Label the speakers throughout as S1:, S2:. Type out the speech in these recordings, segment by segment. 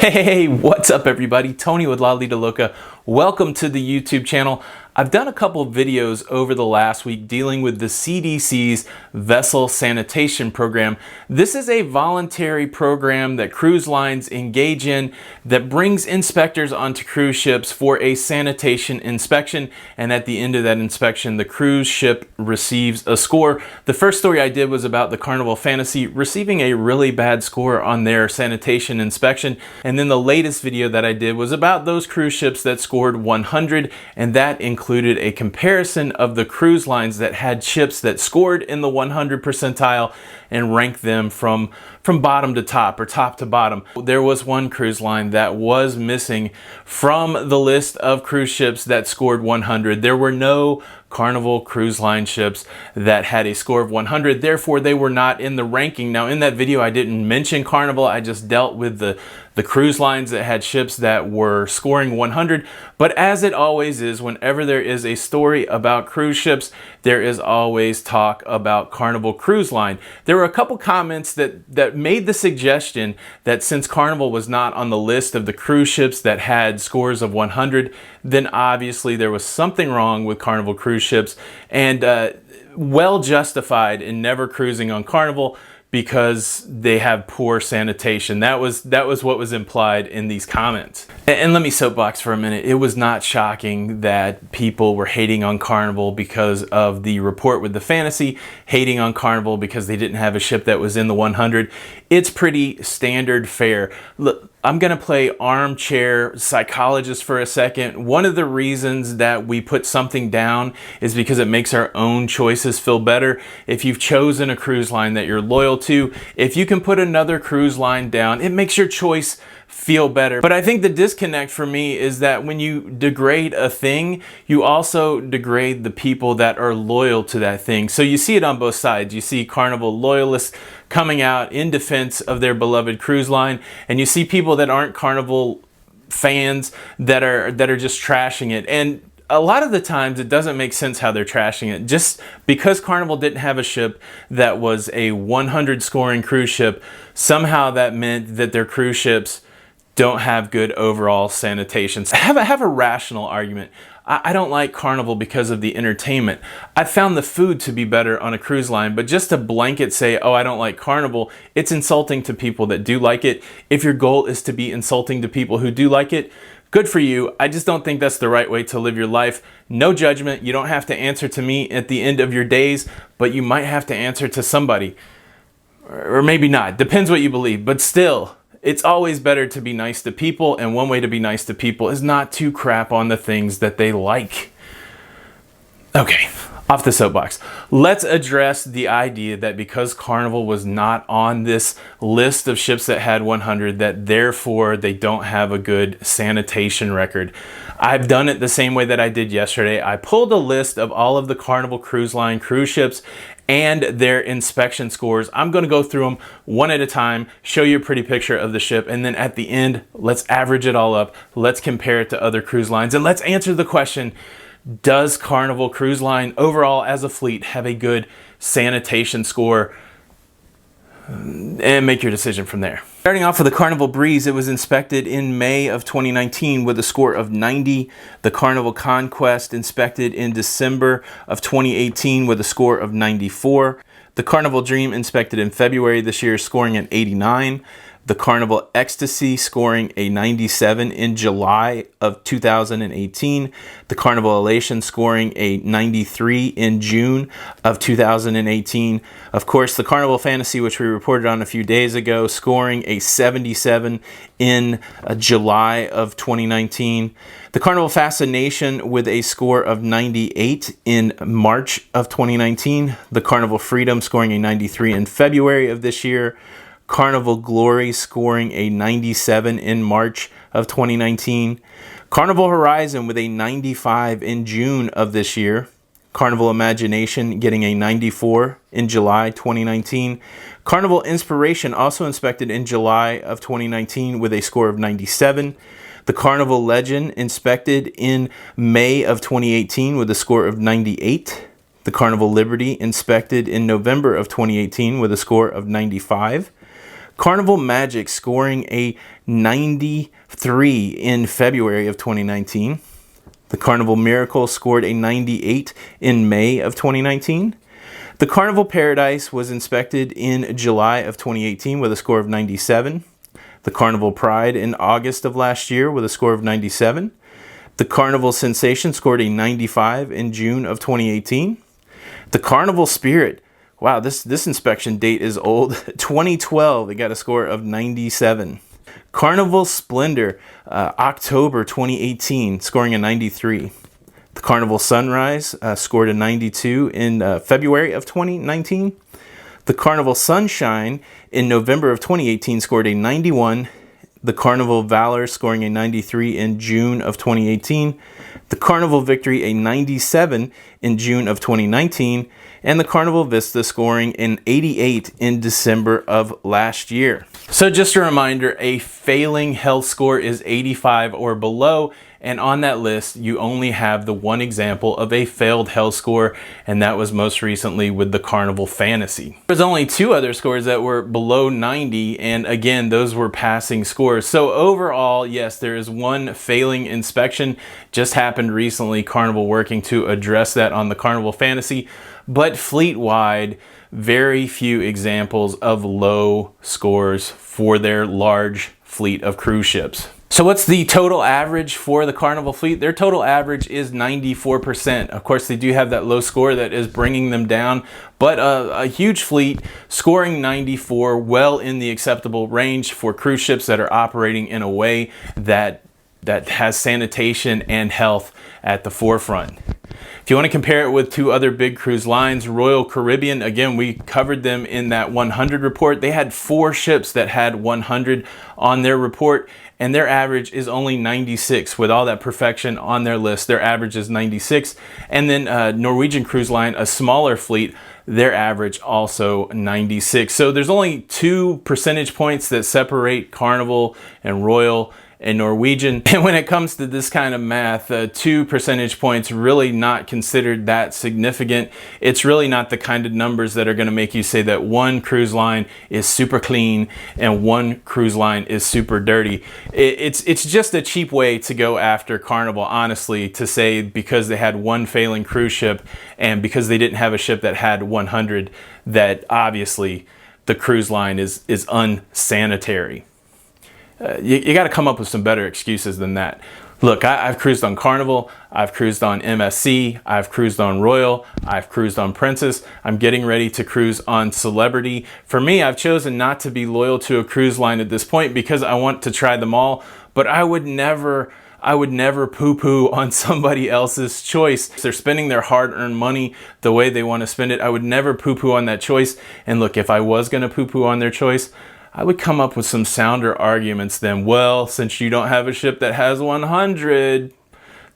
S1: Hey, what's up everybody? Tony with Lido Loca. Welcome to the YouTube channel. I've done a couple of videos over the last week dealing with the CDC's Vessel Sanitation Program. This is a voluntary program that cruise lines engage in that brings inspectors onto cruise ships for a sanitation inspection, and at the end of that inspection, the cruise ship receives a score. The first story I did was about the Carnival Fantasy receiving a really bad score on their sanitation inspection, and then the latest video that I did was about those cruise ships that scored 100, and that included a comparison of the cruise lines that had ships that scored in the 100 percentile and ranked them from bottom to top or top to bottom. There was one cruise line that was missing from the list of cruise ships that scored 100. There were no Carnival Cruise Line ships that had a score of 100, therefore they were not in the ranking. Now in that video I didn't mention Carnival, I just dealt with the cruise lines that had ships that were scoring 100, but as it always is, whenever there is a story about cruise ships, there is always talk about Carnival Cruise Line. There were a couple comments that made the suggestion that since Carnival was not on the list of the cruise ships that had scores of 100, then obviously there was something wrong with Carnival cruise ships, and well justified in never cruising on Carnival because they have poor sanitation. That was what was implied in these comments. And let me soapbox for a minute. It was not shocking that people were hating on Carnival because of the report with the Fantasy, hating on Carnival because they didn't have a ship that was in the 100. It's pretty standard fare. Look, I'm gonna play armchair psychologist for a second. One of the reasons that we put something down is because it makes our own choices feel better. If you've chosen a cruise line that you're loyal to, if you can put another cruise line down, it makes your choice feel better. But I think the disconnect for me is that when you degrade a thing, you also degrade the people that are loyal to that thing. So you see it on both sides. You see Carnival loyalists coming out in defense of their beloved cruise line, and you see people that aren't Carnival fans that are just trashing it. And a lot of the times it doesn't make sense how they're trashing it. Just because Carnival didn't have a ship that was a 100 scoring cruise ship, somehow that meant that their cruise ships don't have good overall sanitation. Have a rational argument. I don't like Carnival because of the entertainment. I found the food to be better on a cruise line, but just to blanket say, oh, I don't like Carnival, it's insulting to people that do like it. If your goal is to be insulting to people who do like it, good for you. I just don't think that's the right way to live your life. No judgment. You don't have to answer to me at the end of your days, but you might have to answer to somebody. Or maybe not. Depends what you believe, but still, it's always better to be nice to people, and one way to be nice to people is not to crap on the things that they like. Okay, off the soapbox. Let's address the idea that because Carnival was not on this list of ships that had 100, that therefore they don't have a good sanitation record. I've done it the same way that I did yesterday. I pulled a list of all of the Carnival Cruise Line cruise ships and their inspection scores. I'm going to go through them one at a time, show you a pretty picture of the ship, and then at the end, let's average it all up. Let's compare it to other cruise lines, and let's answer the question, does Carnival Cruise Line overall as a fleet have a good sanitation score? And make your decision from there. Starting off with the Carnival Breeze, it was inspected in May of 2019 with a score of 90. The Carnival Conquest inspected in December of 2018 with a score of 94. The Carnival Dream inspected in February this year, scoring an 89. The Carnival Ecstasy scoring a 97 in July of 2018. The Carnival Elation scoring a 93 in June of 2018. Of course, the Carnival Fantasy, which we reported on a few days ago, scoring a 77 in July of 2019. The Carnival Fascination with a score of 98 in March of 2019. The Carnival Freedom scoring a 93 in February of this year. Carnival Glory scoring a 97 in March of 2019. Carnival Horizon with a 95 in June of this year. Carnival Imagination getting a 94 in July 2019. Carnival Inspiration also inspected in July of 2019 with a score of 97. The Carnival Legend inspected in May of 2018 with a score of 98. The Carnival Liberty inspected in November of 2018 with a score of 95. Carnival Magic scoring a 93 in February of 2019. The Carnival Miracle scored a 98 in May of 2019. The Carnival Paradise was inspected in July of 2018 with a score of 97. The Carnival Pride in August of last year with a score of 97. The Carnival Sensation scored a 95 in June of 2018. The Carnival Spirit, wow, this inspection date is old. 2012, it got a score of 97. Carnival Splendor, October 2018, scoring a 93. The Carnival Sunrise scored a 92 in February of 2019. The Carnival Sunshine in November of 2018 scored a 91. The Carnival Valor scoring a 93 in June of 2018. The Carnival Victory a 97 in June of 2019. And the Carnival Vista scoring an 88 in December of last year. So just a reminder, a failing health score is 85 or below. And on that list, you only have the one example of a failed health score, and that was most recently with the Carnival Fantasy. There's only 2 other scores that were below 90, and again, those were passing scores. So overall, yes, there is one failing inspection, just happened recently, Carnival working to address that on the Carnival Fantasy, but fleet-wide, very few examples of low scores for their large fleet of cruise ships. So what's the total average for the Carnival fleet? Their total average is 94%. Of course, they do have that low score that is bringing them down, but a huge fleet scoring 94, well in the acceptable range for cruise ships that are operating in a way that has sanitation and health at the forefront. If you want to compare it with 2 other big cruise lines, Royal Caribbean, again, we covered them in that 100 report. They had 4 ships that had 100 on their report, and their average is only 96. With all that perfection on their list, their average is 96. And then Norwegian Cruise Line, a smaller fleet, their average also 96. So there's only 2 percentage points that separate Carnival and Royal and Norwegian. And when it comes to this kind of math, 2 percentage points really not considered that significant. It's really not the kind of numbers that are going to make you say that one cruise line is super clean and one cruise line is super dirty. It's just a cheap way to go after Carnival, honestly, to say because they had one failing cruise ship and because they didn't have a ship that had 100, that obviously the cruise line is unsanitary. You got to come up with some better excuses than that. Look, I've cruised on Carnival, I've cruised on MSC, I've cruised on Royal, I've cruised on Princess. I'm getting ready to cruise on Celebrity. For me, I've chosen not to be loyal to a cruise line at this point because I want to try them all, but I would never poo-poo on somebody else's choice. If they're spending their hard-earned money the way they want to spend it, I would never poo-poo on that choice. And look, if I was going to poo-poo on their choice, I would come up with some sounder arguments than, well, since you don't have a ship that has 100,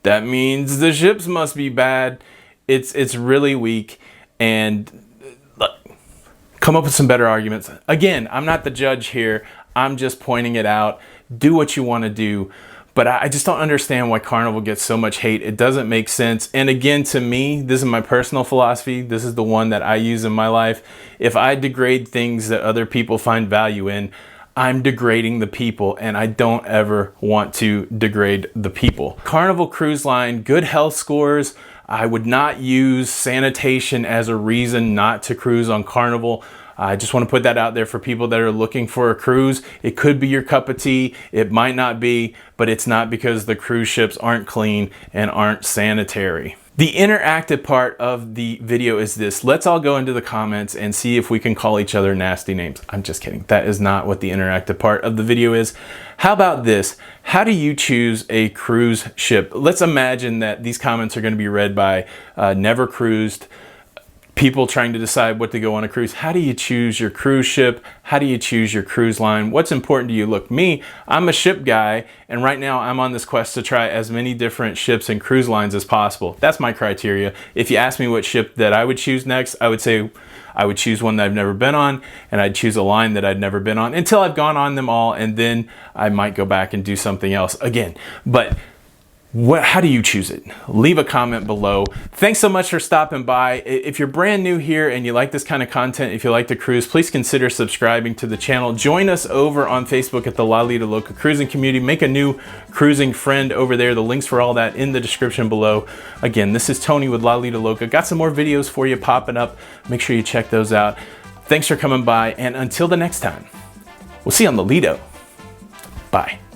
S1: that means the ships must be bad. It's really weak, and look, come up with some better arguments. Again, I'm not the judge here. I'm just pointing it out. Do what you want to do. But I just don't understand why Carnival gets so much hate. It doesn't make sense. And again, to me, this is my personal philosophy. This is the one that I use in my life. If I degrade things that other people find value in, I'm degrading the people, and I don't ever want to degrade the people. Carnival Cruise Line, good health scores. I would not use sanitation as a reason not to cruise on Carnival. I just want to put that out there for people that are looking for a cruise. It could be your cup of tea. It might not be, but it's not because the cruise ships aren't clean and aren't sanitary. The interactive part of the video is this. Let's all go into the comments and see if we can call each other nasty names. I'm just kidding. That is not what the interactive part of the video is. How about this? How do you choose a cruise ship? Let's imagine that these comments are going to be read by never cruised people trying to decide what to go on a cruise. How do you choose your cruise ship? How do you choose your cruise line? What's important to you? Look, me, I'm a ship guy, and right now I'm on this quest to try as many different ships and cruise lines as possible. That's my criteria. If you ask me what ship that I would choose next, I would say I would choose one that I've never been on, and I'd choose a line that I'd never been on until I've gone on them all, and then I might go back and do something else again. But How do you choose it? Leave a comment below. Thanks so much for stopping by. If you're brand new here and you like this kind of content, if you like to cruise, please consider subscribing to the channel. Join us over on Facebook at the Lido Loca cruising community. Make a new cruising friend over there. The links for all that in the description below. Again, this is Tony with Lido Loca. Got some more videos for you popping up. Make sure you check those out. Thanks for coming by, and until the next time, we'll see you on the Lido. Bye.